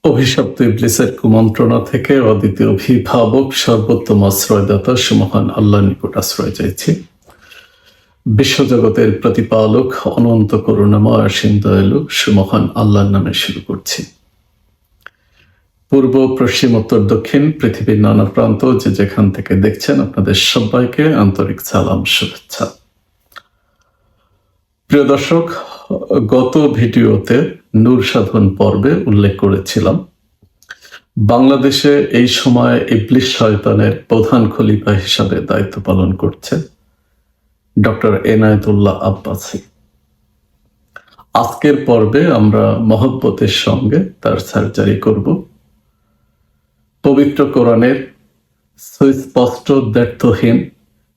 অভিশপ্ত ইবলিসের কুমন্ত্রণা থেকে অদ্বিতীয় অভিভাবক সর্বোত্তম আশ্রয়দাতা সুমহান আল্লাহর নিকট আশ্রয় চাইছি। বিশ্বজগতের প্রতিপালক অনন্ত করুণাময় অসীম দয়ালু সুমহান আল্লাহর নামে শুরু করছি। পূর্ব, পশ্চিম, উত্তর, দক্ষিণ পৃথিবীর নানা প্রান্ত যে যেখান থেকে দেখছেন আপনাদের সবাইকে আন্তরিক সালাম, শুভেচ্ছা। প্রিয় দর্শক, গত ভিডিওতে নূর সাধন পর্বে উল্লেখ করেছিলাম বাংলাদেশে এই সময় ইবলিস শয়তানের প্রধান খলিফা হিসাবে দায়িত্ব পালন করছে ডক্টর এনায়েতুল্লাহ আব্বাসী। আজকের পর্বে আমরা মহব্বতের সঙ্গে তার সার্জারি করব। পবিত্র কোরআনের সুস্পষ্ট দ্ব্যর্থহীন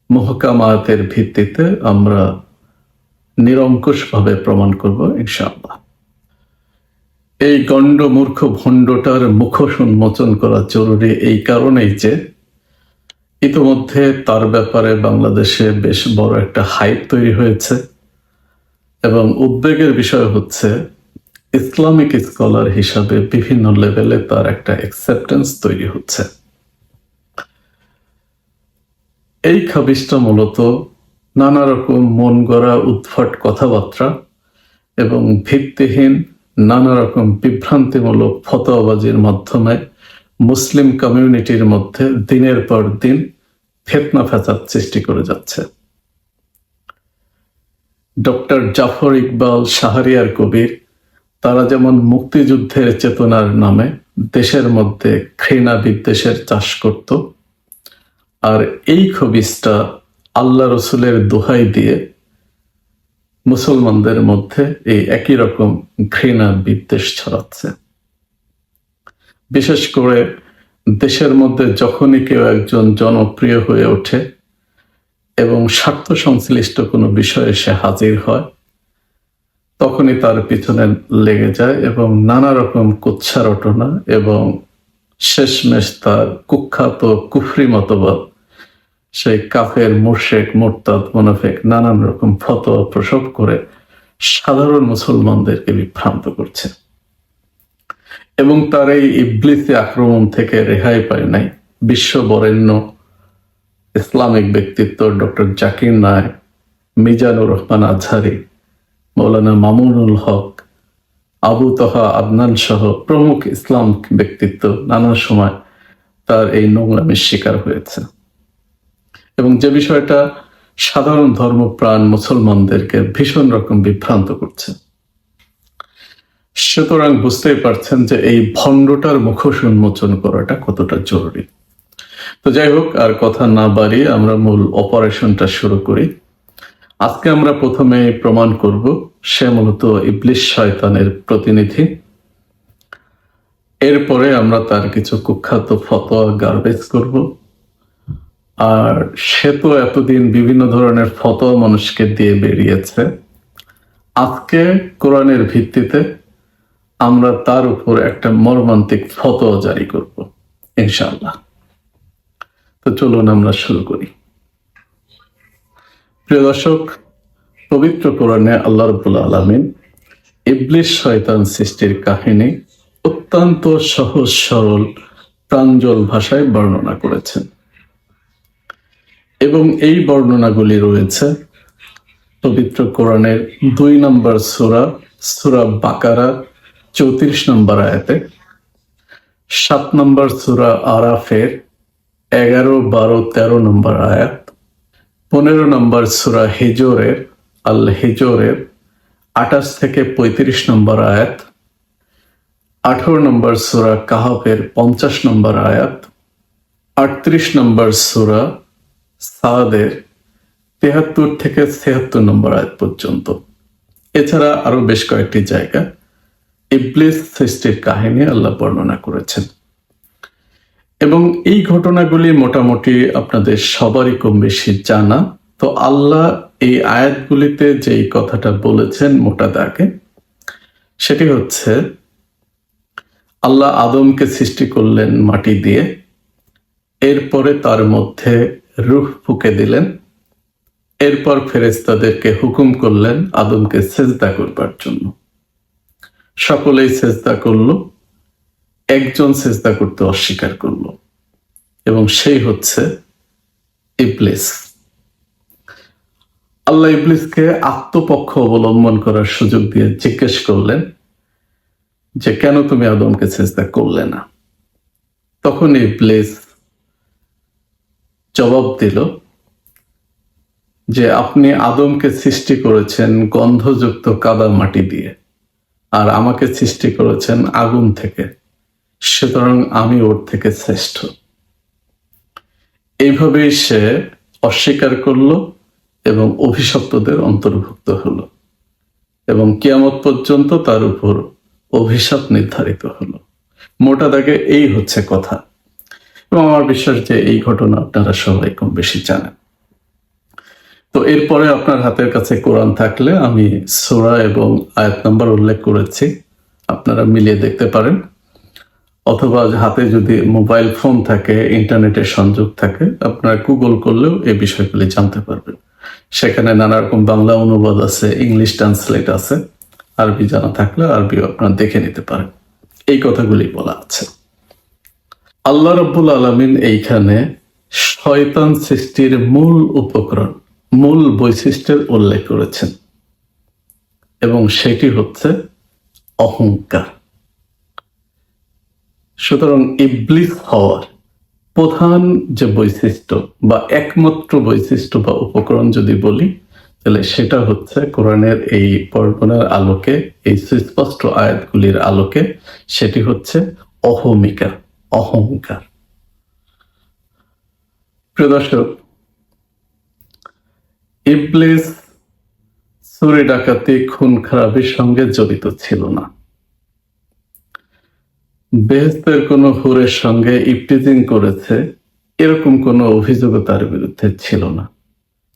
মুহকামাতের ভিত্তিতে আমরা নিরঙ্কুশভাবে প্রমাণ করব ইনশাআল্লাহ। এই গণ্ড মূর্খ ভণ্ডটার মুখোশ উন্মোচন করা জরুরি এই কারণেই যে ইতোমধ্যে তার ব্যাপারে বাংলাদেশে বেশ বড় একটা হাইপ তৈরি হয়েছে এবং উদ্বেগের বিষয় হচ্ছে ইসলামিক স্কলার হিসাবে বিভিন্ন লেভেলে তার একটা অ্যাকসেপ্টেন্স তৈরি হচ্ছে। এই খাবিজটা মূলত নানা রকম মন গড়া উদ্ভট কথাবার্তা এবং ভিত্তিহীন নানা রকম বিভ্রান্তিমূলক ফতোয়াবাজির মাধ্যমে মুসলিম কমিউনিটির মধ্যে দিনের পর দিন ফিতনা ফ্যাসাদ সৃষ্টি করে যাচ্ছে। ডক্টর জাফর ইকবাল, শাহরিয়ার কবির তারা যেমন মুক্তিযুদ্ধের চেতনার নামে দেশের মধ্যে ঘৃণা বিদ্বেষের চাষ করত, আর এই খবিসটা আল্লাহ রসুলের দোহাই দিয়ে মুসলমানদের মধ্যে এই একই রকম ঘৃণা বিদ্বেষ ছড়াচ্ছে। বিশেষ করে দেশের মধ্যে যখনই কেউ একজন জনপ্রিয় হয়ে ওঠে এবং স্বার্থ সংশ্লিষ্ট কোনো বিষয়ে সে হাজির হয়, তখনই তার পিছনে লেগে যায় এবং নানা রকম কুৎসা রটনা এবং শেষমেশ তার কুখ্যাত কুফরি মতবাদ, সেই কাফের, মুশরিক, মুরতাদ, মুনাফিক নানান রকম ফতোয়া প্রসব করে সাধারণ মুসলমানদেরকে বিভ্রান্ত করছে। এবং তার এই ইবলিসি আক্রমণ থেকে রেহাই পায় নাই বিশ্ব বরেণ্য ইসলামিক ব্যক্তিত্ব ডক্টর জাকির নায়েক, মিজানুর রহমান আজহারি, মৌলানা মামুনুল হক, আবু তহা আদনান সহ প্রমুখ ইসলাম ব্যক্তিত্ব নানা সময় তার এই নোংরামির শিকার হয়েছে এবং যে বিষয়টা সাধারণ ধর্মপ্রাণ মুসলমানদেরকে ভীষণ রকম বিভ্রান্ত করছে। সুতরাং বুঝতেই পারছেন যে এই ভণ্ডটার মুখোশ উন্মোচন করাটা কতটা জরুরি। তো যাই হোক, আর কথা না বাড়িয়ে আমরা মূল অপারেশনটা শুরু করি। আজকে আমরা প্রথমে প্রমাণ করব সে মূলত ইবলিস শয়তানের প্রতিনিধি। এরপরে আমরা তার কিছু কুখ্যাত ফতোয়া গার্বেজ করব। আর সে তো এতদিন বিভিন্ন ধরনের ফতোয়া মানুষকে দিয়ে বেরিয়েছে, আজকে কোরআনের ভিত্তিতে আমরা তার উপর একটা মর্মান্তিক ফতোয়া জারি করব ইনশাআল্লাহ। তো চলুন আমরা শুরু করি। প্রিয় দর্শক, পবিত্র কোরআনে আল্লাহ রাব্বুল আলামিন ইবলিস শয়তান সৃষ্টির কাহিনী অত্যন্ত সহজ সরল প্রাঞ্জল ভাষায় বর্ণনা করেছেন এবং এই বর্ণনাগুলি রয়েছে পবিত্র কোরআনের 2 নম্বর সূরা, সূরা বাকারা 34 নম্বর আয়াতে, 7 নম্বর সূরা আরাফের 11, 12, 13 নম্বর আয়াত, 15 নম্বর সূরা হিজরের আল হিজরের 28 থেকে 35 নম্বর আয়াত, 18 নম্বর সূরা কাহাফের 50 নম্বর আয়াত, 38 নম্বর সূরা সাদের 73 থেকে 76 নম্বর আয়াত পর্যন্ত। এছাড়া আরো বেশ কয়েকটি জায়গা ইবলিস সৃষ্টির কাহিনী আল্লাহ বর্ণনা করেছেন এবং এই ঘটনাগুলি মোটামুটি আপনাদের সবারই কম বেশি জানা। তো আল্লাহ এই আয়াতগুলিতে যেই কথাটা বলেছেন মোটা দাগে, সেটি হচ্ছে আল্লাহ আদমকে সৃষ্টি করলেন মাটি দিয়ে, এরপরে তার মধ্যে রূহ ফুঁকে দিলেন, এরপর ফেরেশতাদেরকে হুকুম করলেন আদমকে সেজদা করবার জন্য। সকলেই সেজদা করল একজন সিজদা করতে অস্বীকার করলো, এবং সেই হচ্ছে ইবলিস। আল্লাহ ইবলিসকে আত্মপক্ষ অবলম্বন করার সুযোগ দিয়ে জিজ্ঞেস করলেন যে কেন তুমি আদমকে সিজদা করলে না? তখন ইবলিস জবাব দিল যে আপনি আদমকে সৃষ্টি করেছেন গন্ধযুক্ত কাদা মাটি দিয়ে, আর আমাকে সৃষ্টি করেছেন আগুন থেকে, সুতরাং আমি ওর থেকে শ্রেষ্ঠ। এইভাবেই সে অস্বীকার করলো এবং অভিশপ্তদের অন্তর্ভুক্ত হলো, এবং কিয়ামত পর্যন্ত তার উপর অভিশাপ নির্ধারিত হলো। মোটা দাগে এই হচ্ছে কথা, এবং আমার বিশ্বাস যে এই ঘটনা আপনারা সবাই কম বেশি জানেন। তো এরপরে আপনার হাতের কাছে কোরআন থাকলে আমি সূরা এবং আয়াত নাম্বার উল্লেখ করেছি, আপনারা মিলিয়ে দেখতে পারেন, অথবা হাতে যদি মোবাইল ফোন থাকে, ইন্টারনেটের সংযোগ থাকে, আপনারা গুগল করলেও এই বিষয়গুলি জানতে পারবেন। সেখানে নানা রকম বাংলা অনুবাদ আছে, ইংলিশ ট্রান্সলেট আছে, আরবি জানা থাকলে আরবিও আপনারা দেখে নিতে পারেন। এই কথাগুলি বলা আছে। আল্লাহ রাব্বুল আলামিন এইখানে শয়তান সৃষ্টির মূল উপকরণ, মূল বৈশিষ্ট্যের উল্লেখ করেছেন, এবং সেটি হচ্ছে অহংকার। সুতরাং ইবলিস হওয়ার প্রধান যে বৈশিষ্ট্য বা একমাত্র বৈশিষ্ট্য বা উপকরণ যদি বলি, তাহলে সেটা হচ্ছে কোরআনের এই বর্ণনার আলোকে, এই সুস্পষ্ট আয়াতগুলির আলোকে, সেটি হচ্ছে অহমিকা, অহংকার। প্রিয় দর্শক, ইবলিস চুরি ডাকাতি খুন খারাপির সঙ্গে জড়িত ছিল না। বেহেশতের কোনো হুরের সঙ্গে ইফটিজিং করেছে এরকম কোনো অভিযোগ তার বিরুদ্ধে ছিল না,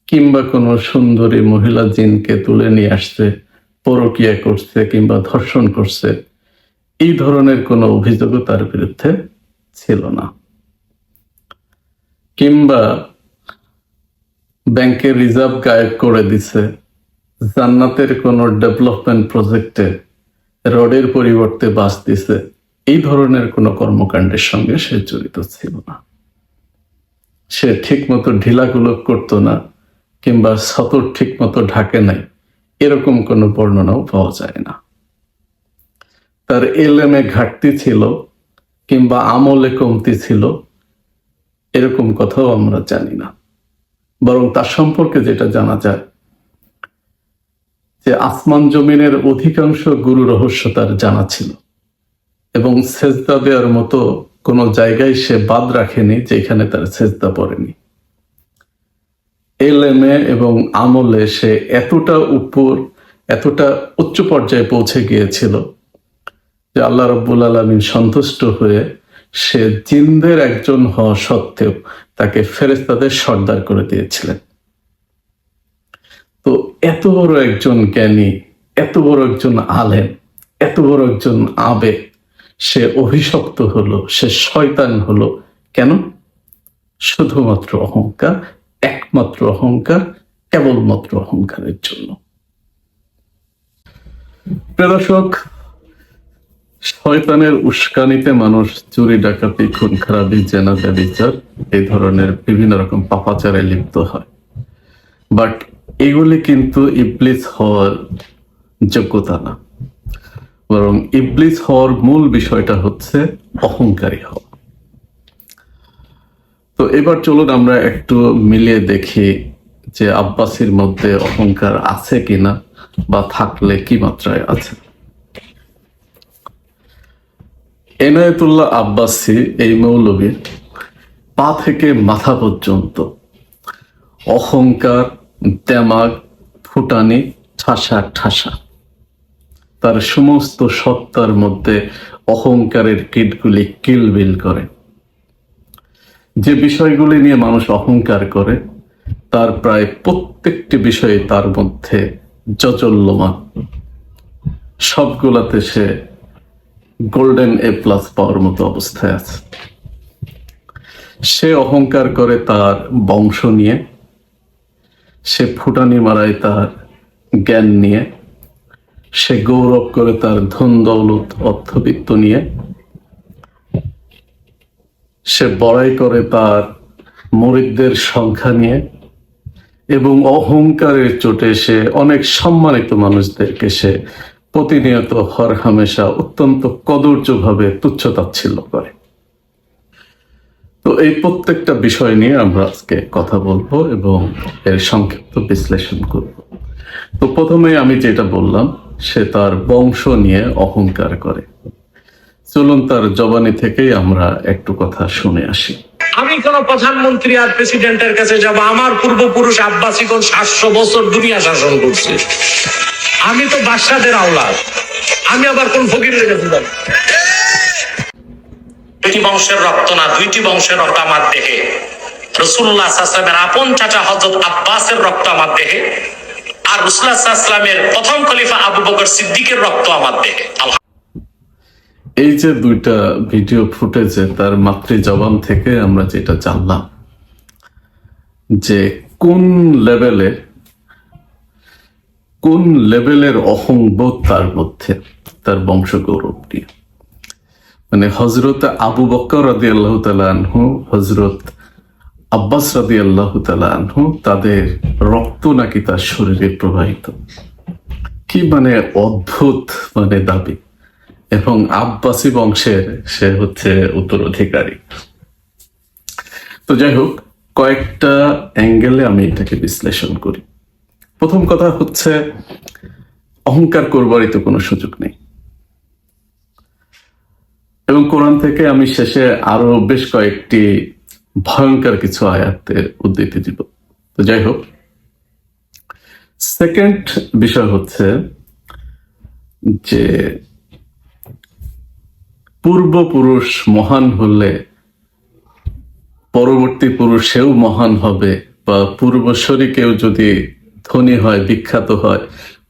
কিংবা কোনো সুন্দরী মহিলা জিনকে তুলে নিয়ে আসছে, পরকীয়া করছে কিংবা ধর্ষণ করছে, এই ধরনের কোনো অভিযোগ তার বিরুদ্ধে ছিল না। কিংবা ব্যাংকের রিজার্ভ গায়েব করে দিছে, জান্নাতের কোনো ডেভেলপমেন্ট প্রজেক্টে রোডের পরিবর্তে বাস দিছে, এই ধরনের কোনো কর্মকাণ্ডের সঙ্গে সে জড়িত ছিল না। সে ঠিক মতো ঢিলাগুলো করতো না, কিংবা সতর ঠিক মতো ঢাকে নাই, এরকম কোনো বর্ণনাও পাওয়া যায় না। তার এলেমে ঘাটতি ছিল কিংবা আমলে কমতি ছিল, এরকম কথাও আমরা জানি না। বরং তার সম্পর্কে যেটা জানা যায় যে আসমান জমিনের অধিকাংশ গুরু রহস্য তার জানা ছিল, এবং সেজদা দেওয়ার মতো কোনো জায়গায় সে বাদ রাখেনি যেখানে তার সেজদা পড়েনি। এলেমে এবং আমলে সে এতটা উচ্চ পর্যায়ে পৌঁছে গিয়েছিল যে আল্লাহ রাব্বুল আলামিন সন্তুষ্ট হয়ে সে জিনদের একজন হওয়া সত্ত্বেও তাকে ফেরেশতাদের সর্দার করে দিয়েছিলেন। তো এত বড় একজন জ্ঞানী, এত বড় একজন আলেম, এত বড় একজন আবেগ, সে অভিশপ্ত হলো, সে শয়তান হলো কেন? শুধুমাত্র অহংকার, একমাত্র অহংকার, কেবলমাত্র অহংকারের জন্য। প্রিয় দর্শক, শয়তানের উস্কানিতে মানুষ চুরি ডাকাতি খুন খারাপি জেনা ব্যভিচার এই ধরনের বিভিন্ন রকম পাপাচারে লিপ্ত হয়, বাট এগুলি কিন্তু ইবলিস হওয়ার যোগ্যতা না, বরং ইবলিস হওয়ার মূল বিষয়টা হচ্ছে অহংকারী হওয়া। তো এবার চলুন আমরা একটু মিলিয়ে দেখি যে আব্বাসীর মধ্যে অহংকার আছে কিনা, বা থাকলে কি মাত্রায় আছে। এনায়েতুল্লাহ আব্বাসী এই মৌলবীর পা থেকে মাথা পর্যন্ত অহংকার, দেমাগ, ফুটানি, ঠাসা ঠাসা, তার সমস্ত সত্তার মধ্যে অহংকারের কীটগুলি কিলবিল করে। যে বিষয়গুলি নিয়ে মানুষ অহংকার করে তার প্রায় প্রত্যেকটি বিষয়ে তার মধ্যে জজল্যমান, সবগুলাতে সে গোল্ডেন A+ পাওয়ার মতো অবস্থায় আছে। সে অহংকার করে তার বংশ নিয়ে, সে ফুটানি মারায় তার জ্ঞান নিয়ে, সে গৌরব করে তার ধন দৌলত অর্থবিত্ত নিয়ে, সে বড়াই করে তার মুরিদদের সংখ্যা নিয়ে, এবং অহংকারের চোটে সে অনেক সম্মানিত মানুষদেরকে সে প্রতিনিয়ত হরহামেশা অত্যন্ত কদর্যভাবে তুচ্ছতাচ্ছিল্য করে। তো এই প্রত্যেকটা বিষয় নিয়ে আমরা আজকে কথা বলবো এবং এর সংক্ষিপ্ত বিশ্লেষণ করব। তো প্রথমে আমি যেটা বললাম, সে তার বংশ নিয়ে অহংকার করে। চলুন তার জবানি থেকেই আমরা একটু কথা শুনে আসি। আমি কোন প্রধানমন্ত্রী আর প্রেসিডেন্টের কাছে যাব? আমার পূর্বপুরুষ আব্বাসীগণ 700 বছর দুনিয়া শাসন করছে। আমি তো বাদশাদের আওলাদ, আমি আবার কোন ফকিরের কাছে যাব? দুইটি বংশের রক্ত না, দুইটি বংশের রক্ত আমার দেহে। রাসূলুল্লাহ সাল্লাল্লাহু আলাইহি ওয়াসাল্লামের আপন চাচা হযরত আব্বাসের রক্ত আমার দেহে, আর রাসূলুল্লাহ সাল্লাল্লাহু আলাইহি ওয়াসাল্লামের প্রথম খলিফা আবু বকর সিদ্দিকের রক্ত আমার দেহে। এই যে দুইটা ভিডিও ফুটেজে তার মাতৃ জবান থেকে আমরা যেটা জানলাম যে কোন লেভেলের অহংবোধ তার মধ্যে, তার বংশ গৌরব নিয়ে। মানে হযরত আবু বকর রাদিয়াল্লাহু তাআলা আনহু, হযরত আব্বাস রাদিয়াল্লাহু তাআলা আনহু, তাদের রক্ত নাকি তার শরীরে প্রবাহিত। কি মানে অদ্ভুত মানে দাবি। এবং আব্বাসী বংশের সে হচ্ছে উত্তরাধিকারী। তো যাই হোক, কয়েকটা অ্যাঙ্গেলে আমি এটাকে বিশ্লেষণ করি। প্রথম কথা হচ্ছে, অহংকার করবারই তো কোনো সুযোগ নেই। এবং কোরআন থেকে আমি শেষে আরো বেশ কয়েকটি ভয়ঙ্কর কিছু আয়াতের উদ্ধৃতি দিব। তো যাই হোক, সেকেন্ড বিষয় হচ্ছে যে পূর্বপুরুষ মহান হলে পরবর্তী পুরুষেও মহান হবে, বা পূর্বসরী কেউ যদি ধনী হয়, বিখ্যাত হয়,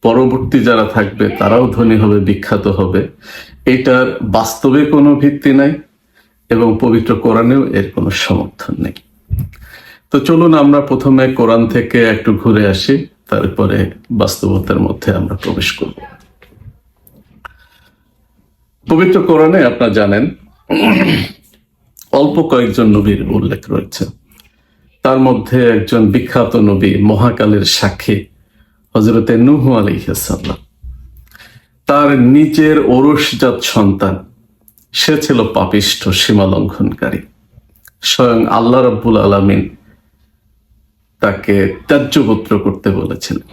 পরবর্তী যারা থাকবে তারাও ধনী হবে, বিখ্যাত হবে। এটার বাস্তবে কোনো ভিত্তি নাই এবং পবিত্র কোরআনেও এর কোনো সমর্থন নেই। তো চলুন আমরা প্রথমে কোরআন থেকে একটু ঘুরে আসি, তারপরে বাস্তবতার মধ্যে আমরা প্রবেশ করব। পবিত্র কোরআনে আপনারা জানেন অল্প কয়েকজন নবীর উল্লেখ রয়েছে। তার মধ্যে একজন বিখ্যাত নবী, মহাকালের সাক্ষী হযরতে নূহ আলাইহিস সালাম। তার নিজের ঔরসজাত সন্তান, সে ছিল পাপিষ্ঠ, সীমা লঙ্ঘনকারী। স্বয়ং আল্লাহ রাব্বুল আলামিন তাকে ত্যায্যপুত্র করতে বলেছিলেন।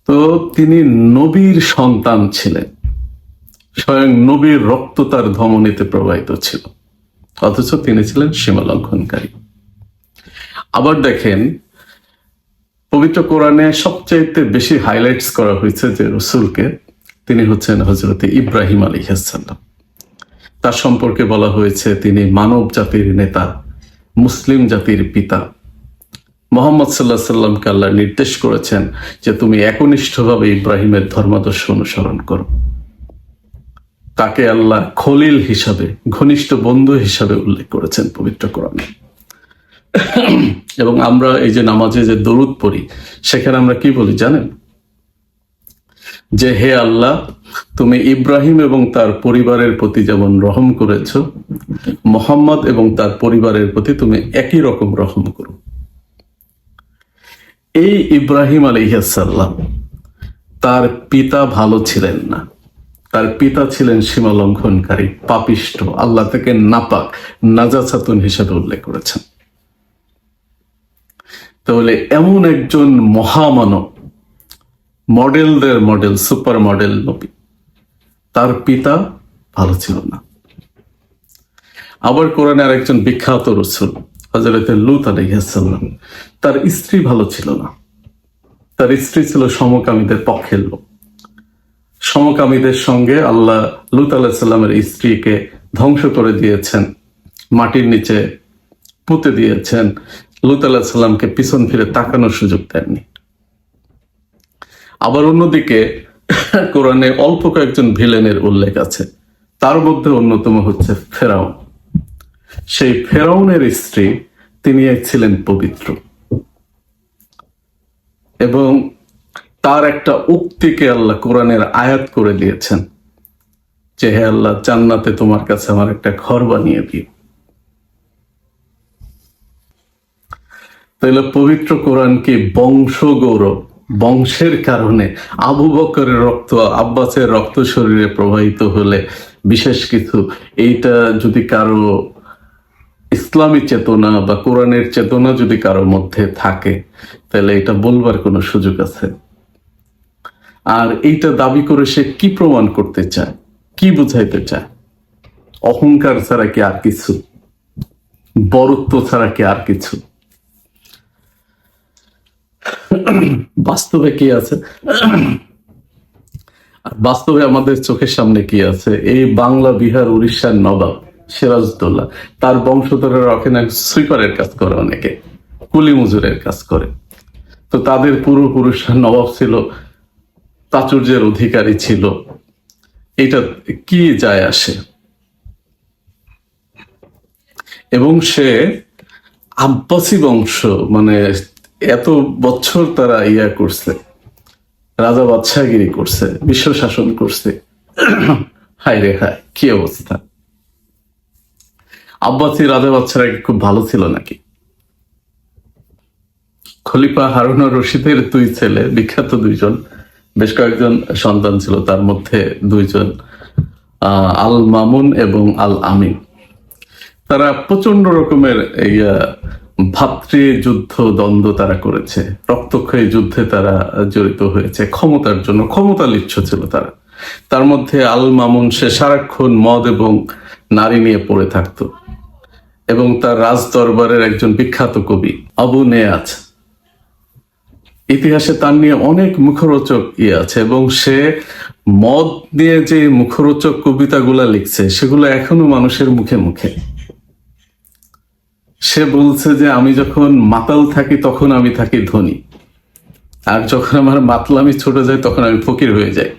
তো তিনি নবীর সন্তান ছিলেন, স্বয়ং নবীর রক্ত তার ধমনীতে প্রবাহিত ছিল, অথচ তিনি ছিলেন সীমা লঙ্ঘনকারী। আবার দেখেন, পবিত্র কোরআনে সবচাইতে বেশি হাইলাইটস করা হয়েছে যে রসুলকে, তিনি হচ্ছেন হযরতে ইব্রাহিম আলাইহিস সালাম। তার সম্পর্কে বলা হয়েছে তিনি মানব জাতির নেতা, মুসলিম জাতির পিতা। মুহাম্মদ সাল্লাল্লাহু আলাইহি সাল্লামকে আল্লাহ নির্দেশ করেছেন যে তুমি একনিষ্ঠভাবে ইব্রাহিমের ধর্মাদর্শ অনুসরণ করো। তাকে আল্লাহ খলিল হিসাবে, ঘনিষ্ঠ বন্ধু হিসাবে উল্লেখ করেছেন পবিত্র কোরআনে। এবং আমরা এই যে নামাজে যে দরুদ পড়ি, সেখানে আমরা কি বলি জানেন? যে হে আল্লাহ, তুমি ইব্রাহিম এবং তার পরিবারের প্রতি যেমন রহম করেছ, মুহাম্মদ এবং তার পরিবারের প্রতি তুমি একই রকম রহম করো। এই ইব্রাহিম আলাইহিস সালাম, তার পিতা ভালো ছিলেন না। তার পিতা ছিলেন সীমা লঙ্ঘনকারী, পাপিষ্ঠ, আল্লাহ থেকে নাপাক, নাজাসাতুন হিসেবে উল্লেখ করেছেন। তাহলে এমন একজন মহামানব, মডেলদের মডেল, সুপার মডেল নবী, তার পিতা ভালো ছিল না। আবার কোরআনে আরেকজন বিখ্যাত রাসূল হযরতে লূত আলাইহিস সালাম, তার স্ত্রী ভালো ছিল না। তার স্ত্রী ছিল সমকামীদের পক্ষের লোক। সমকামীদের সঙ্গে আল্লাহ লূত আলাইহিস সালামের স্ত্রীকে ধ্বংস করে দিয়েছেন, মাটির নিচে পুঁতে দিয়েছেন। লূত আলাইহিস সালামকে পিছন ফিরে তাকানোর সুযোগ দেননি। আবার অন্যদিকে কোরআনে অল্প কয়েকজন ভিলেনের উল্লেখ আছে, তার মধ্যে অন্যতম হচ্ছে ফেরাউন। সেই ফেরাউনের স্ত্রী, তিনি ছিলেন পবিত্র, এবং তার একটা উক্তিকে আল্লাহ কোরআনের আয়াত করে দিয়েছেন যে হে আল্লাহ, জান্নাতে তোমার কাছে আমার একটা ঘর বানিয়ে দিও। তাহলে পবিত্র কোরআন কি বংশ গৌরব, বংশের কারণে আবু বকরের রক্ত, আব্বাসের রক্ত শরীরে প্রবাহিত হলে বিশেষ কিছু, এইটা যদি কারো ইসলামী চেতনা বা কোরআনের চেতনা যদি কারো মধ্যে থাকে, তাহলে এটা বলবার কোনো সুযোগ আছে? আর এইটা দাবি করে সে কি প্রমাণ করতে চায়, কি বুঝাইতে চায়? অহংকার ছাড়া কি আর কিছু? বরত্ব ছাড়া কি আর কিছু? বাস্তবে কি আছে? আর বাস্তবে আমাদের চোখের সামনে কি আছে? এই বাংলা, বিহার, উড়িষ্যার নবাব সিরাজউদ্দৌলা, তার বংশধরেরা ওখানে সুইপারের কাজ করে, অনেকে কুলি মজুরের কাজ করে। তো তাদের পূর্বপুরুষরা নবাব ছিল, প্রাচুর্যের অধিকারী ছিল, এটা কি যায় আসে? এবং সে আব্বাসী বংশ, মানে এত বছর তারা ইয়া করছে, রাজা বাদশাহগিরি করছে, বিশ্ব শাসন করছে। হায় রে হায়, কি অবস্থা! আব্বাসী রাজা বাদশারা খুব ভালো ছিল নাকি? খলিফা হারুন আর রশিদের দুই ছেলে, বিখ্যাত দুইজন, বেশ কয়েকজন সন্তান ছিল, তার মধ্যে দুইজন আল মামুন এবং আল আমিন। তারা প্রচন্ড রকমের ভাতৃযুদ্ধ দ্বন্দ্ব তারা করেছে, রক্তক্ষয়ী যুদ্ধে তারা জড়িত হয়েছে ক্ষমতার জন্য, ক্ষমতা লিপ্স ছিল তারা। তার মধ্যে আল মামুন, সে সারাক্ষণ মদ এবং নারী নিয়ে পড়ে থাকতো, এবং তার রাজ দরবারের একজন বিখ্যাত কবি আবু নেয়াজ, ইতিহাসে তার নিয়ে অনেক মুখরোচক আছে, এবং সে মদ নিয়ে যে মুখরোচক কবিতাগুলা লিখছে সেগুলো এখনো মানুষের মুখে মুখে। সে বলছে যে আমি যখন মাতাল থাকি তখন আমি থাকি ধনী, আর যখন আমার মাতলামি ছোট যায় তখন আমি ফকির হয়ে যাই।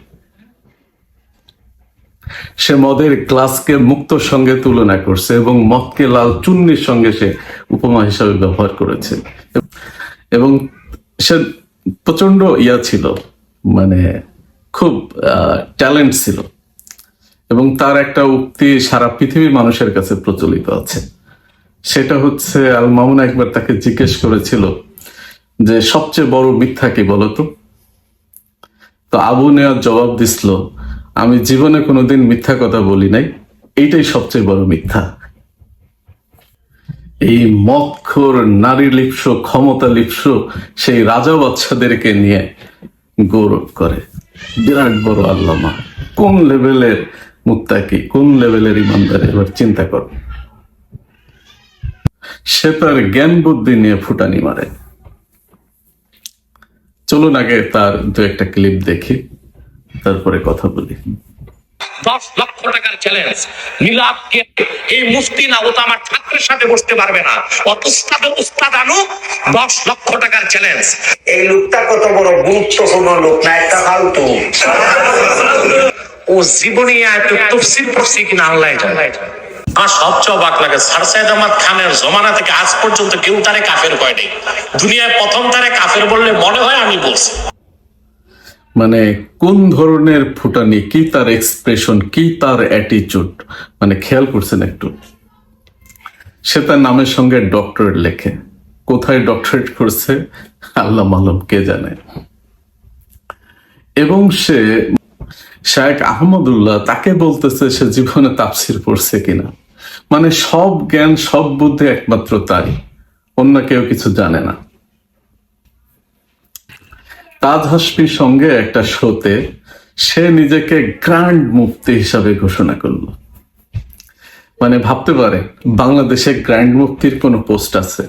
সে মদের গ্লাসকে মুক্তোর সঙ্গে তুলনা করছে এবং মদকে লাল চুন্নির সঙ্গে সে উপমা হিসাবে ব্যবহার করেছে। এবং সে প্রচন্ড ছিল, মানে খুব ট্যালেন্ট ছিল, এবং তার একটা উক্তি সারা পৃথিবীর মানুষের কাছে প্রচলিত আছে। সেটা হচ্ছে, আল মামুন একবার তাকে জিজ্ঞেস করেছিল যে সবচেয়ে বড় মিথ্যা কি বলতো? তো আবু নেয়াজ জবাব দিছিল, আমি জীবনে কোনোদিন মিথ্যা কথা বলি নাই, এইটাই সবচেয়ে বড় মিথ্যা। এই মদখোর, নারী লিপ্স, ক্ষমতা লিপ্স সেই রাজা বাচ্চাদেরকে নিয়ে গৌরব করে। বিরাট বড় আল্লামা, কোন লেভেলের মুত্তাকি, কোন লেভেলের ইমানদার, এবার চিন্তা কর। সে তার জ্ঞান বুদ্ধি নিয়ে ফুটানি মারে। চলুন আগে তার দু একটা ক্লিপ দেখি, তারপরে কথা বলি। 10 লক্ষ টাকার চ্যালেঞ্জ, মিলাদকে এই মুফতি না, ও তো আমার ছাত্রের সাথে বসতে পারবে না, উস্তাদের উস্তাদ আনু, 10 লক্ষ টাকার চ্যালেঞ্জ। এই লোকটা কত বড় গুরুত্বপূর্ণ লোক না, একটা ফালতু। ও জীবনে একটু তাফসীর পড়ছে কিনা আল্লাহ জানে। আমার সবচেয়ে অবাক লাগে, স্যার সাইদ আহমদ খানের জমানা থেকে আজ পর্যন্ত কেউ তারে কাফের কয় নাই। দুনিয়ায় প্রথম তারে কাফের বললে মনে হয় আমি বলছি। মানে কোন ধরনের ফুটানি, কি তার এক্সপ্রেশন, কি তার অ্যাটিচিউড, মানে খেয়াল করছেন একটু? সে তার নামের সঙ্গে ডক্টরেট লেখে, কোথায় ডক্টরেট করছে আল্লাহ মালুম, কে জানে। এবং সে শায়েখ আহমদুল্লাহ তাকে বলতেছে সে জীবনে তাফসির পড়ছে কিনা। মানে সব জ্ঞান, সব বুদ্ধি একমাত্র তাই, অন্য কেউ কিছু জানে না। তাজ হাসমির সঙ্গে একটা শোতে সে নিজেকে গ্র্যান্ড মুফতি হিসাবে ঘোষণা করলো। মানে ভাবতে পারে বাংলাদেশে গ্র্যান্ড মুফতির কোনো পোস্ট আছে?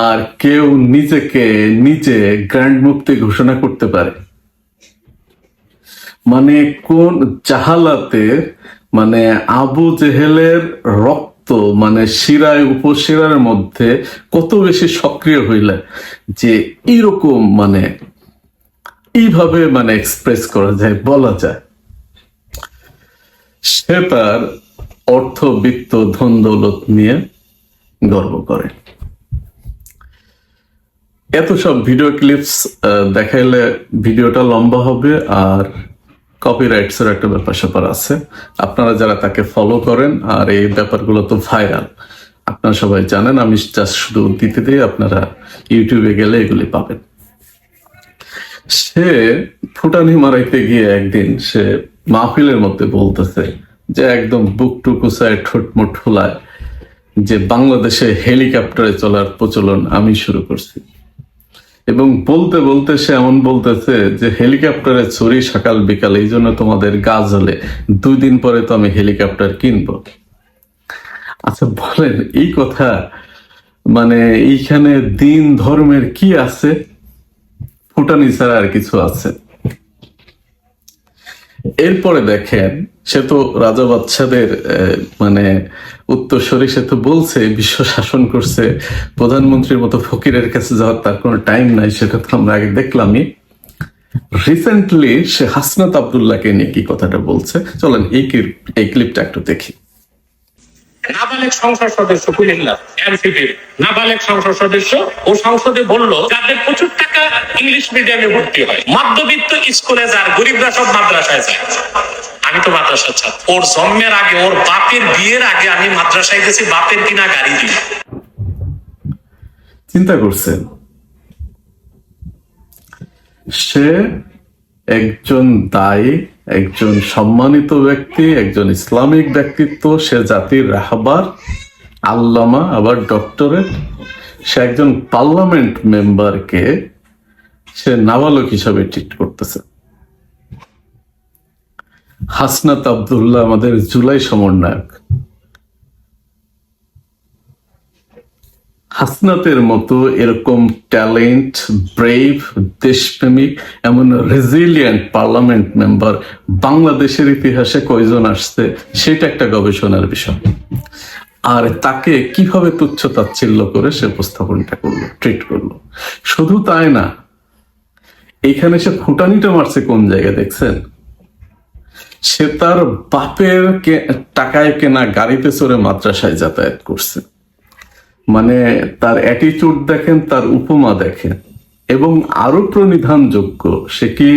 আর কেউ নিজেকে নিজে গ্র্যান্ড মুফতি ঘোষণা করতে পারে? মানে কোন জাহালাতে, মানে আবু জেহেলের রক্ত, মানে শিরায় উপশিরার মধ্যে কত বেশি সক্রিয় হইলে যে এইরকম, মানে এইভাবে মানে এক্সপ্রেস করা যায়, বলা যায়। সে তার অর্থ, বিত্ত, ধন দৌলত নিয়ে গর্ব করে। এত সব ভিডিও ক্লিপস দেখাইলে ভিডিওটা লম্বা হবে, আর কপিরাইটসের একটা ব্যাপার স্যাপার আছে। আপনারা যারা তাকে ফলো করেন, আর এই ব্যাপারগুলো তো ভাইরাল, আপনারা সবাই জানেন, আমি জাস্ট শুধু উদ্ধৃতি দিয়ে আপনারা ইউটিউবে গেলে এগুলি পাবেন। সে ফুটানি মারাইতে গিয়ে একদিন সে মাহফিলের মধ্যে বলতেছে যে একদম বুক টুকুসায় ঠোঁটমোট ঠোলায় যে বাংলাদেশে হেলিকপ্টারে চলার প্রচলন আমি শুরু করছি। এবং বলতে বলতে সে এমন বলতেছে যে হেলিকপ্টারে চড়ি সকাল বিকাল, এই জন্য তোমাদের গাছ হলে 2 দিন পরে তো আমি হেলিকপ্টার কিনবো। আচ্ছা বলেন, এই কথা মানে এইখানে দিন ধর্মের কি আছে? ফুটানি ছাড়া আর কিছু আছে? এরপরে দেখেন, সে তো রাজা বাদশাদের মানে উত্তরসূরি, সে তো বলছে বিশ্ব শাসন করছে, প্রধানমন্ত্রীর মতো ফকিরের কাছে যাওয়ার তার কোনো টাইম নাই, সেটা তো আমরা আগে দেখলামই। রিসেন্টলি সে হাসনাত আব্দুল্লাহকে নিয়ে কি কথাটা বলছে, চলেন এই ক্লিপটা একটু দেখি। নাবালেক সংসদ সদস্য কুমিল্লা এনসিপির নাবালেক সংসদ সদস্য ও সংসদে বলল যাদের প্রচুর টাকা ইংলিশ মিডিয়ামে ভর্তি হয়, মধ্যবিত্ত স্কুলে যার, গরিবরা সব মাদ্রাসায় যায়। আমি তো মাদ্রাসার ছাত্র, ওর জন্মের আগে, ওর বাপের বিয়ের আগে আমি মাদ্রাসায় গেছি বাপের কিনা গাড়ি দিয়ে। চিন্তা করছেন, সে একজন দায়ী, একজন সম্মানিত ব্যক্তি, একজন ইসলামিক ব্যক্তিত্ব, সে জাতির রাহবার, আল্লামা, আবার ডক্টরেট, সে একজন পার্লামেন্ট মেম্বারকে সে নাবালক হিসাবে ট্রিট করতেছে। হাসনাত আব্দুল্লাহ আমাদের জুলাই সমন্বয়ক, হাসনাতের মতো এরকম ট্যালেন্ট, ব্রেভ, দেশপ্রেমিক, এমন রেজিলিয়েন্ট পার্লামেন্ট মেম্বার বাংলাদেশের ইতিহাসে কয়জন আসছে সেটা একটা গবেষণার বিষয়। আর তাকে কিভাবে তুচ্ছ তাচ্ছিল্য করে সে উপস্থাপনটা করলো, ট্রিট করলো। শুধু তাই না, এখানে সে ফুটানিটা মারছে কোন জায়গায় দেখছেন? সে তার বাপের টাকায় কেনা গাড়িতে চড়ে মাদ্রাসায় যাতায়াত করছে। মানে তার অ্যাটিটিউড দেখেন, তার উপমা দেখেন, এবং আরো প্রণিধানযোগ্য, সে কি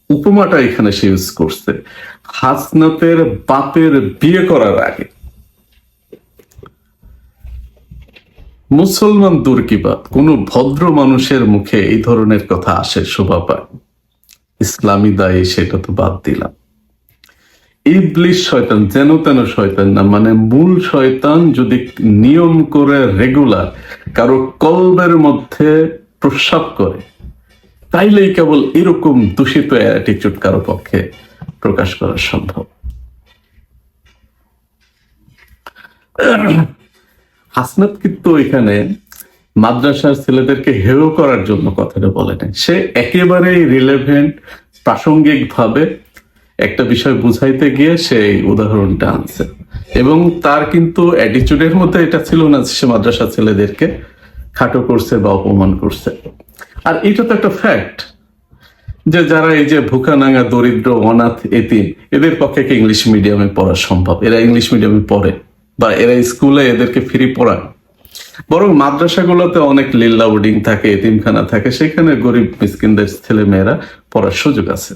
উপমাটা এখানে সে ইউজ করছে, হাসনাতের বাপের বিয়ে করার আগে। মুসলমান দূর কি বাত, কোন ভদ্র মানুষের মুখে এই ধরনের কথা আসে শোভা পায়? ইসলামী দায়ী সেটা তো বাদ দিলাম, ইবলিশ শয়তান, যেন তেন শয়তান না, মানে মূল শয়তান যদি নিয়ম করে রেগুলার কারো কলবের মধ্যে প্রস্রাব করে, তাইলেই কেবল এরকম দূষিত অ্যাটিটিউড কারো পক্ষে প্রকাশ করা সম্ভব। হাসনাত কিন্তু এখানে মাদ্রাসার ছেলেদেরকে হেয় করার জন্য কথাটা বলে নাই, সে একেবারেই রিলেভেন্ট, প্রাসঙ্গিক ভাবে একটা বিষয় বুঝাইতে গিয়ে সেই উদাহরণটা আনছে। এবং তার কিন্তু অ্যাটিটিউডের মধ্যে এটা ছিল না সে মাদ্রাসা ছেলেদেরকে খাটো করছে বা অপমান করছে। আর এটা তো একটা ফ্যাক্ট যে যারা এই যে ভুকানাঙ্গা, দরিদ্র, অনাথ, এতিম, এদের পক্ষে কি ইংলিশ মিডিয়ামে পড়া সম্ভব? এরা ইংলিশ মিডিয়ামে পড়ে বা এরা স্কুলে এদেরকে ফ্রি পড়ায়? বরং মাদ্রাসাগুলোতে অনেক লিল্লা বোর্ডিং থাকে, এতিমখানা থাকে, সেখানে গরিব মিসকিনদের ছেলে মেয়েরা পড়ার সুযোগ আছে।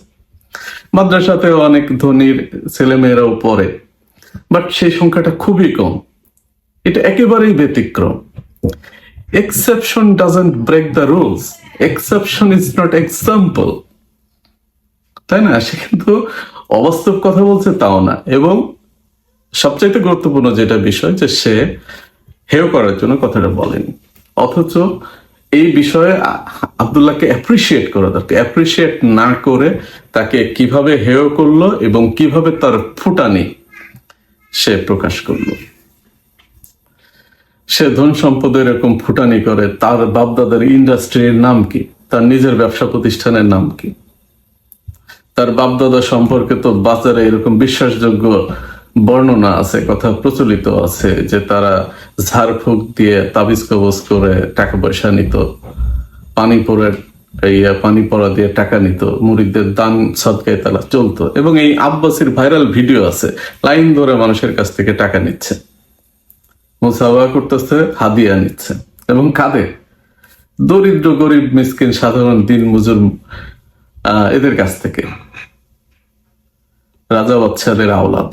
মাদ্রাসাতে অনেক ধনীর ছেলে মেয়েরাও পড়ে, বাট সেই সংখ্যাটা খুবই কম। এটা একেবারেই ব্যতিক্রম। Exception doesn't break the rules, exception is not example, তাই না? সে কিন্তু অবাস্তব কথা বলছে তাও না। এবং সবচাইতে গুরুত্বপূর্ণ যেটা বিষয়, যে সে হেয় করার জন্য কথাটা বলেনি, অথচ এই বিষয়ে আব্দুল্লাহকে অ্যাপ্রিসিয়েট করা দরকার। অ্যাপ্রিসিয়েট না করে তাকে কিভাবে হেয় করলো এবং কিভাবে তার ফুটানি সে প্রকাশ করলো। সে ধন সম্পদের এরকম ফুটানি করে, তার বাপদাদার ইন্ডাস্ট্রির নাম কি, তার নিজের ব্যবসা প্রতিষ্ঠানের নাম কি, তার বাপদাদা সম্পর্কে তো বাজারে এরকম বিশ্বাসযোগ্য বর্ণনা আছে, কথা প্রচলিত আছে যে তারা ঝাড়ফুঁক দিয়ে, তাবিজ কবজ করে টাকা পয়সা নিত, পানি পড়া দিয়ে টাকা নিত, মুরিদদের দান সদকায় তারা চলতো। এবং এই আব্বাসির ভাইরাল ভিডিও আছে, লাইন ধরে মানুষের কাছ থেকে টাকা নিচ্ছে, মুসাফা করতেছে, হাদিয়া নিচ্ছে, এবং কাঁদে দরিদ্র, গরিব, মিসকিন, সাধারণ দিন মজুর এদের কাছ থেকে। রাজা বাদশাদের আওলাদ।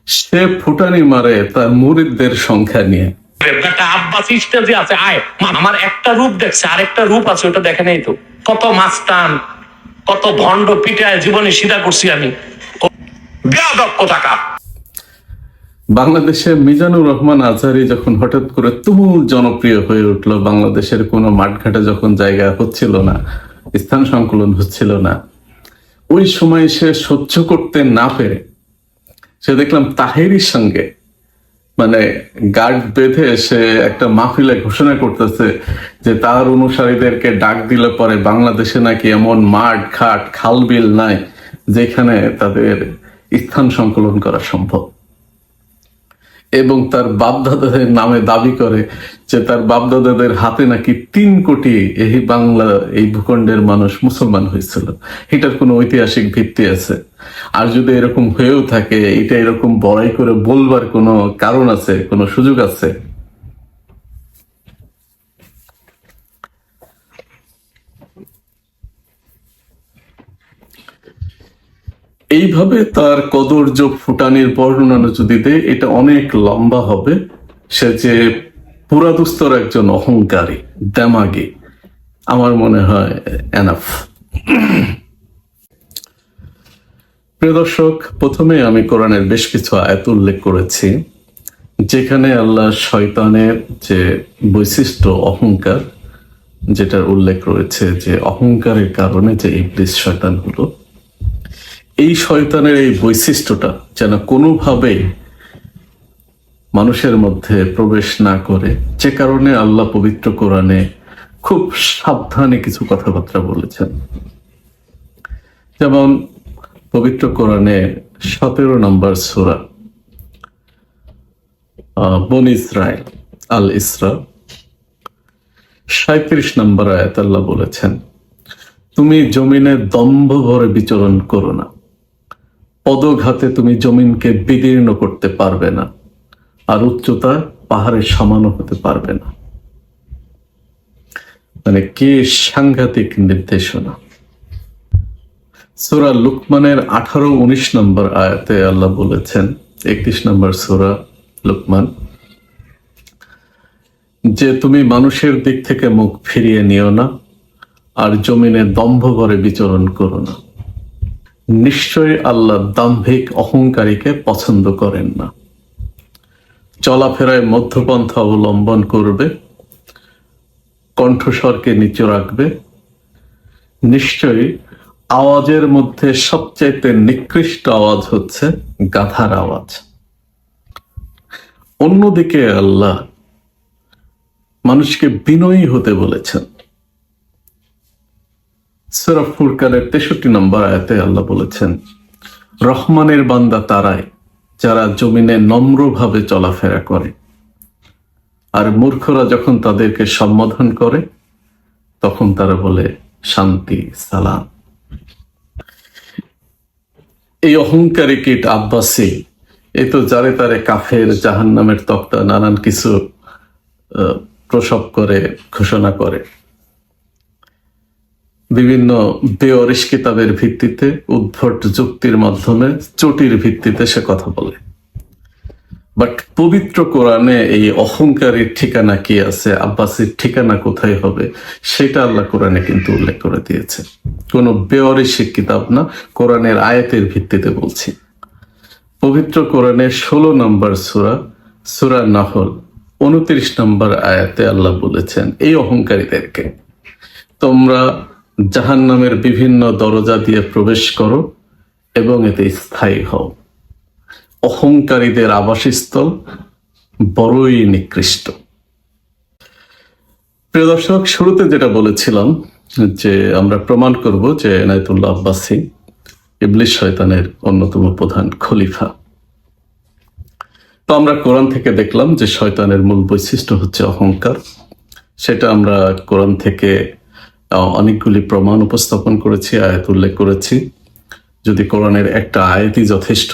সে ফুটানি মারে তার মুরিদদের সংখ্যা নিয়ে। একটা আব্বাসি স্টেজে আছে, আয় আমার একটা রূপ দেখছে, আরেকটা রূপ আছে, ওটা দেখে নেই তো। কত মাস্তান, কত ভণ্ড পিটায় জীবনে সিধা করছি আমি। বেয়াদব কোথাকার। বাংলাদেশে মিজানুর রহমান আজহারী যখন হঠাৎ করে তুমুল জনপ্রিয় হয়ে উঠলো, বাংলাদেশের কোনো মাঠঘাটে যখন জায়গা হচ্ছিল না, স্থান সংকুলন হচ্ছিল না, ওই সময় সে সহ্য করতে না পেরে সে দেখলাম তাহেরির সঙ্গে মানে গার্ড বেঁধে সে একটা মাহফিলে ঘোষণা করতেছে যে তার অনুসারীদেরকে ডাক দিলে পরে বাংলাদেশে নাকি এমন মাঠ ঘাট খাল বিল নাই যেখানে তাদের স্থান সংকলন করা সম্ভব। এবং তার বাপদাদাদের নামে দাবি করে যে তার বাপদাদাদের হাতে নাকি 3 কোটি এই বাংলা এই ভূখণ্ডের মানুষ মুসলমান হয়েছিল। এটার কোনো ঐতিহাসিক ভিত্তি আছে? আর যদি এরকম হয়েও থাকে, এটা এরকম বড়াই করে বলবার কোনো কারণ আছে, কোনো সুযোগ আছে? এইভাবে তার কদর্য ফুটানির বর্ণনা যদি দেয়, এটা অনেক লম্বা হবে। সে যে পুরাদুস্তর একজন অহংকারী, দেমাগী, আমার মনে হয় এনাফ। প্রিয় দর্শক, প্রথমে আমি কোরআনের বেশ কিছু আয়াত উল্লেখ করেছি যেখানে আল্লাহ শয়তানের যে বৈশিষ্ট্য অহংকার, যেটার উল্লেখ রয়েছে যে অহংকারের কারণে যে ইবলিস শয়তান হলো, এই শয়তানের এই বৈশিষ্ট্যটা যেন কোনোভাবেই মানুষের মধ্যে প্রবেশ না করে, যে কারণে আল্লাহ পবিত্র কোরআনে খুব সাবধানে কিছু কথাবার্তা বলেছেন। যেমন পবিত্র কোরআনে 17 নম্বর সূরা বনী ইসরাইল আল ইসরা 37 নম্বর আয়াত আল্লাহ বলেছেন, তুমি জমিনে দম্ভ ভরে বিচরণ করো না, পদঘাতে তুমি জমিনকে বিদীর্ণ করতে পারবে না, আর উচ্চতা পাহাড়ের সমানও হতে পারবে না। মানে কি সাংঘাতিক নির্দেশনা! সূরা লুকমানের 18-19 নম্বর আয়াতে আল্লাহ বলেছেন, 31 নম্বর সূরা লুকমান, যে তুমি মানুষের দিক থেকে মুখ ফিরিয়ে নিও না, আর জমিনে দম্ভ ভরে বিচরণ করো না। নিশ্চয়ই আল্লাহ দাম্ভিক অহংকারীকে পছন্দ করেন না। চলাফেরায় মধ্যপন্থা অবলম্বন করবে, কণ্ঠস্বরকে নিচু রাখবে। নিশ্চয়ই আওয়াজের মধ্যে সবচাইতে নিকৃষ্ট আওয়াজ হচ্ছে গাধার আওয়াজ। অন্যদিকে আল্লাহ মানুষকে বিনয়ী হতে বলেছেন। সূরা ফুরকানের 63 নম্বর আয়াতে আল্লাহ বলেছেন, রহমানের বান্দা তারাই যারা জমিনে নম্রভাবে চলাফেরা করে, আর মূর্খরা যখন তাদেরকে সম্বোধন করে তখন তারা বলে শান্তি, সালাম। এই অহংকারী কীট আব্বাসী, এই তো যারে তারে কাফের, জাহান্নামের তক্তা, নানান কিছু প্রসব করে, ঘোষণা করে। বিভিন্ন বেওয়ারিশ কিতাবের ভিত্তিতে, উদ্ভট যুক্তির মাধ্যমে, চটির ভিত্তিতে সে কথা বলে। বাট পবিত্র কোরআনে এই অহংকারীর ঠিকানা কি আছে, আব্বাসীর ঠিকানা কোথায় হবে, সেটা আল্লাহ কোরআনে কিন্তু উল্লেখ করে দিয়েছে। কোনো বেওয়ারিশ কিতাব না, কোরআনের আয়াতের ভিত্তিতে বলছি। পবিত্র কোরআনের 16 নম্বর সূরা, সূরা নাহল 29 নম্বর আয়াতে আল্লাহ বলেছেন, এই অহংকারীদেরকে তোমরা জাহান্নামের বিভিন্ন দরজা দিয়ে প্রবেশ করো এবং এতে স্থায়ী হও। অহংকারীদের আবাসস্থল বড়ই নিকৃষ্ট। প্রিয় দর্শক, শুরুতে যেটা বলেছিলাম যে আমরা প্রমাণ করব যে এনায়েতুল্লাহ আব্বাসী ইবলিস শয়তানের অন্যতম প্রধান খলিফা। তো আমরা কোরআন থেকে দেখলাম যে শয়তানের মূল বৈশিষ্ট্য হচ্ছে অহংকার। সেটা আমরা কোরআন থেকে অনেকগুলি প্রমাণ উপস্থাপন করেছি, আয়াত উল্লেখ করেছি। যদি কোরআনের একটা আয়াতই যথেষ্ট,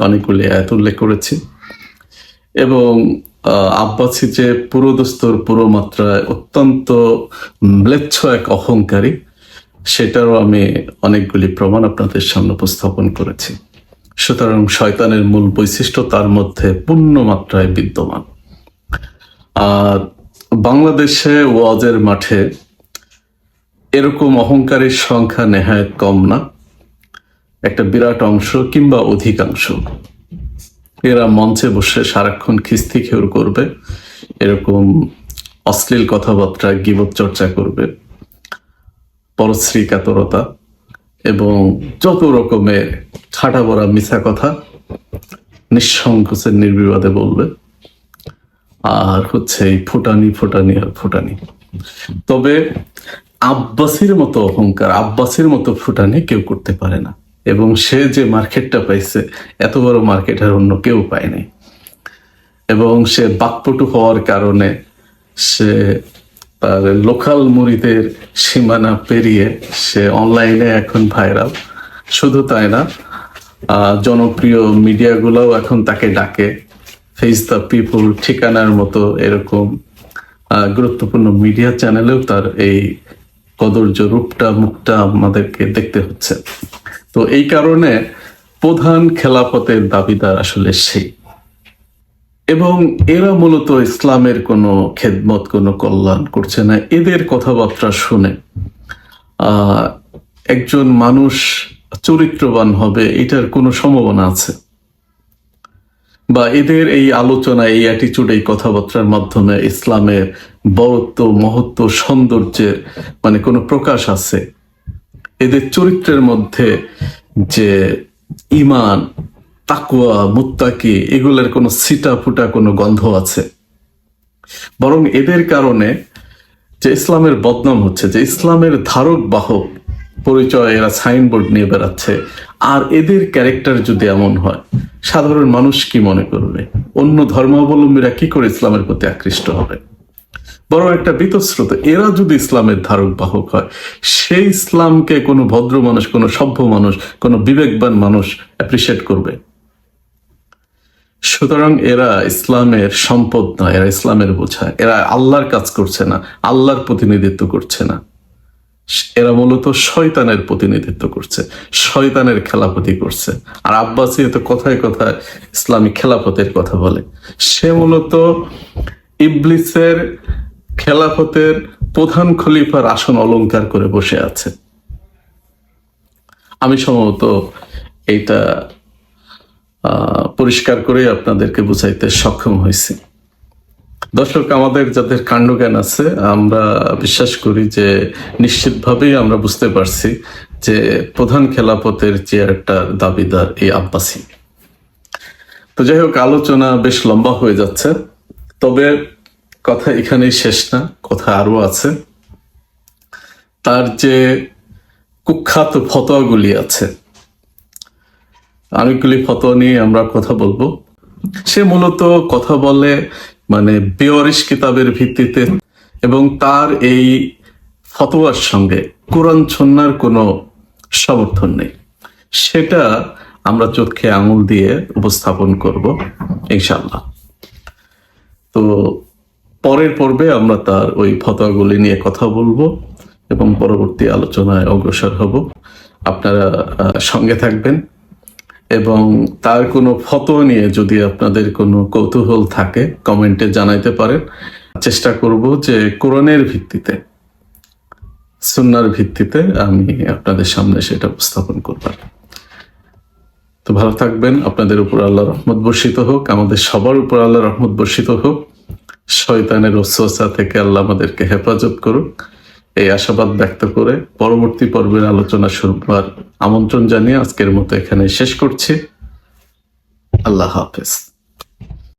অনেকগুলি আয়াত উল্লেখ করেছি। এবং আব্বাসী যে পুরোদস্তুর পুরো মাত্রায় অত্যন্ত ম্লেচ্ছ এক অহংকারী, সেটারও আমি অনেকগুলি প্রমাণ আপনাদের সামনে উপস্থাপন করেছি। সুতরাং শয়তানের মূল বৈশিষ্ট্য তার মধ্যে পূর্ণ মাত্রায় বিদ্যমান। আর বাংলাদেশে ওয়াজের মাঠে এরকম অহংকারের সংখ্যা নেহায়েত কম না, একটা বিরাট অংশ কিংবা অধিকাংশ। এরা মঞ্চে বসে সারাক্ষণ খিস্তি খেউর করবে, এরকম অশ্লীল কথাবার্তা গীবত চর্চা করবে, পরশ্রী কাতরতা এবং যত রকমের ঠাটা বড়া মিছা কথা নিঃসংকোচে নির্বিবাদে বলবে। আর হচ্ছে এই ফুটানি আর ফুটানি। তবে আব্বাসীর মতো অহংকার, আব্বাসীর মতো ফুটানি কেউ করতে পারে না, এবং সে যে মার্কেটটা পাইছে এত বড় মার্কেট আর অন্য কেউ পায়নি। এবং সে বাকপটু হওয়ার কারণে সে তার লোকাল মুরিদের সীমানা পেরিয়ে সে অনলাইনে এখন ভাইরাল। শুধু তাই না, জনপ্রিয় মিডিয়াগুলোও এখন তাকে ডাকে, ফেস দ্য পিপল, ঠিকানার মতো এরকম গুরুত্বপূর্ণ মিডিয়া চ্যানেলেও তার এই কদর্য রূপটা মুখটা আমাদেরকে দেখতে হচ্ছে। তো এই কারণে প্রধান খেলাফতের দাবিদার আসলে সেই। এবং এরা মূলত ইসলামের কোনো খেদমত, কোনো কল্যাণ করছে না। এদের কথাবার্তা শুনে একজন মানুষ চরিত্রবান হবে এটার কোনো সম্ভাবনা আছে? বা এদের এই আলোচনা, এই অ্যাটিচিউড, এই কথাবার্তার মাধ্যমে ইসলামের বড়ত্ব, মহত্ব, সৌন্দর্যের মানে কোনো প্রকাশ আছে? এদের চরিত্রের মধ্যে যে ঈমান, তাকওয়া, মুত্তাকি এগুলোর কোনো ছিটা ফুটা কোনো গন্ধ আছে? বরং এদের কারণে যে ইসলামের বদনাম হচ্ছে, যে ইসলামের ধারক বাহক পরিচয় এরা সাইনবোর্ড নিয়ে বেড়াচ্ছে। আর এদের ক্যারেক্টার যদি এমন হয়, সাধারণ মানুষ কি মনে করবে? অন্য ধর্মাবলম্বীরা কি করে ইসলামের প্রতি আকৃষ্ট হবে? বরং একটা বীতশ্রুত, এরা যদি ইসলামের ধারক বাহক হয়, সেই ইসলামকে কোনো ভদ্র মানুষ, কোনো সভ্য মানুষ, কোনো বিবেকবান মানুষ অ্যাপ্রিসিয়েট করবে। সুতরাং এরা ইসলামের সম্পদ নয়, এরা ইসলামের বোঝা। এরা আল্লাহর কাজ করছে না, আল্লাহর প্রতিনিধিত্ব করছে না, এরা মূলত শয়তানের প্রতিনিধিত্ব করছে, শয়তানের খেলাফতি করছে। আর আব্বাসী তো কথায় কথায় ইসলামী খেলাফতের কথা বলে। সে মূলত ইবলিসের খেলাফতের প্রধান খলিফার আসন অলংকার করে বসে আছে। আমি সম্ভবত এইটা পরিষ্কার করে আপনাদেরকে বুঝাইতে সক্ষম হয়েছি। দর্শক, আমাদের যাদের কাণ্ডজ্ঞান আছে, আমরা বিশ্বাস করি যে নিশ্চিতভাবেই আমরা বুঝতে পারছি যে প্রধান খেলাফতের চেয়ারটা দাবিদার এই আব্বাসী। তো যাই হোক, আলোচনা বেশ লম্বা হয়ে যাচ্ছে, তবে কথা এখানেই শেষ না, কথা আরো আছে। তার যে কুখ্যাত ফতোয়াগুলি আছে, অনেকগুলি ফতোয়া নিয়ে আমরা কথা বলবো। সে মূলত কথা বলে মানে বেওয়ারিশ কিতাবের ভিত্তিতে, এবং তার এই ফতোয়ার সঙ্গে কোরআন সুন্নাহর কোনো সমর্থন নেই। সেটা আমরা চোখে আঙুল দিয়ে উপস্থাপন করব ইনশাআল্লাহ। তো পরের পর্বে আমরা তার ওই ফতোয়াগুলি নিয়ে কথা বলবো এবং পরবর্তী আলোচনায় অগ্রসর হব। আপনারা সঙ্গে থাকবেন, এবং তার কোনো ফতোয়া নিয়ে যদি আপনাদের কোনো কৌতূহল থাকে কমেন্টে জানাইতে পারেন। চেষ্টা করব যে কোরআনের ভিত্তিতে, সুন্নাহর ভিত্তিতে আমি আপনাদের সামনে সেটা উপস্থাপন করব। তো ভালো থাকবেন, আপনাদের উপর আল্লাহর রহমত বর্ষিত হোক, আমাদের সবার উপর আল্লাহর রহমত বর্ষিত হোক। শয়তানের ওয়াসওয়াসা থেকে আল্লাহ আমাদেরকে হেফাজত করুক, এই আশাবাদ ব্যক্ত করে পরবর্তী পর্বের আলোচনা শুরুর আমন্ত্রণ জানিয়ে আজকের মতো এখানে শেষ করছি। আল্লাহ হাফেজ।